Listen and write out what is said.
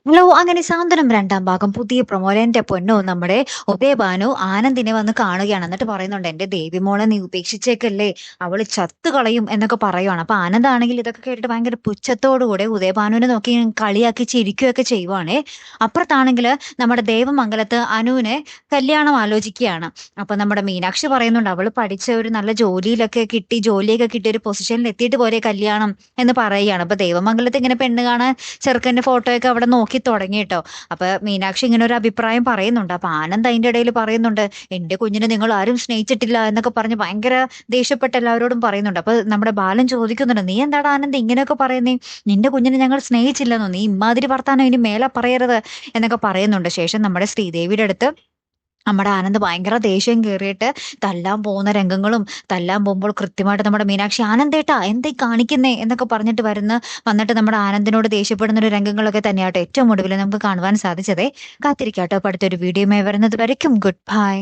Hello! അങ്ങനെ സാന്ത്വനം 2-ാം ഭാഗം പുതിയ പ്രൊമോയിൽ എന്റെ പൊന്നോ നമ്മുടെ ഉദയഭാനു ആനന്ദിനെ വന്ന് കാണുകയാണ്. എന്നിട്ട് പറയുന്നുണ്ട്, "എന്റെ ദേവിമോളെ നീ ഉപേക്ഷിച്ചേക്കല്ലേ, അവള് ചത്തുകളയും" എന്നൊക്കെ പറയുവാണ്. അപ്പൊ ആനന്ദാണെങ്കിൽ ഇതൊക്കെ കേട്ടിട്ട് ഭയങ്കര പുച്ഛത്തോടു കൂടെ ഉദയഭാനുവിനെ നോക്കി ഇങ്ങനെ കളിയാക്കി ചിരിക്കുകയൊക്കെ ചെയ്യുവാണേ. അപ്പുറത്താണെങ്കില് നമ്മുടെ ദേവമംഗലത്ത് അനുവിനെ കല്യാണം ആലോചിക്കുകയാണ്. അപ്പൊ നമ്മുടെ മീനാക്ഷി പറയുന്നുണ്ട്, അവള് പഠിച്ച ഒരു നല്ല ജോലിയിലൊക്കെ കിട്ടി, ജോലിയൊക്കെ കിട്ടി ഒരു പൊസിഷനിൽ എത്തിയിട്ട് പോരെ കല്യാണം എന്ന് പറയുകയാണ്. അപ്പൊ ദേവമംഗലത്ത് ഇങ്ങനെ പെണ്ണ് കാണാൻ ചെറുക്കന്റെ ഫോട്ടോയൊക്കെ അവിടെ നോക്കി തുടങ്ങി ട്ടോ. അപ്പൊ മീനാക്ഷി ഇങ്ങനെ ഒരു അഭിപ്രായം പറയുന്നുണ്ട്. അപ്പൊ ആനന്ദ് അതിന്റെ ഇടയിൽ പറയുന്നുണ്ട്, "എന്റെ കുഞ്ഞിനെ നിങ്ങൾ ആരും സ്നേഹിച്ചിട്ടില്ല" എന്നൊക്കെ പറഞ്ഞ് ഭയങ്കര ദേഷ്യപ്പെട്ട് എല്ലാവരോടും പറയുന്നുണ്ട്. അപ്പൊ നമ്മുടെ ബാലൻ ചോദിക്കുന്നുണ്ട്, "നീ എന്താടാ ആനന്ദ് ഇങ്ങനെയൊക്കെ പറയുന്നേ? നിന്റെ കുഞ്ഞിനെ ഞങ്ങൾ സ്നേഹിച്ചില്ലെന്നോ? നീ ഇമ്മാതിരി വർത്താനം ഇനി മേലെ പറയരുത്" എന്നൊക്കെ പറയുന്നുണ്ട്. ശേഷം നമ്മുടെ ശ്രീദേവിയുടെ അടുത്ത് നമ്മുടെ ആനന്ദ് ഭയങ്കര ദേഷ്യം കേറിയിട്ട് തല്ലാൻ പോകുന്ന രംഗങ്ങളും, തല്ലാൻ പോകുമ്പോൾ കൃത്യമായിട്ട് നമ്മുടെ മീനാക്ഷി, "ആനന്ദേട്ടാ എന്തേ കാണിക്കുന്നേ?" എന്നൊക്കെ പറഞ്ഞിട്ട് വന്നിട്ട് നമ്മുടെ ആനന്ദിനോട് ദേഷ്യപ്പെടുന്ന ഒരു രംഗങ്ങളൊക്കെ തന്നെയാട്ടോ ഏറ്റവും ഒടുവിൽ നമുക്ക് കാണുവാൻ സാധിച്ചതേ. കാത്തിരിക്കാട്ടോ അപ്പൊ അടുത്തൊരു വീഡിയോയുമായി വരുന്നത് വരയ്ക്കും ഗുഡ് ബൈ.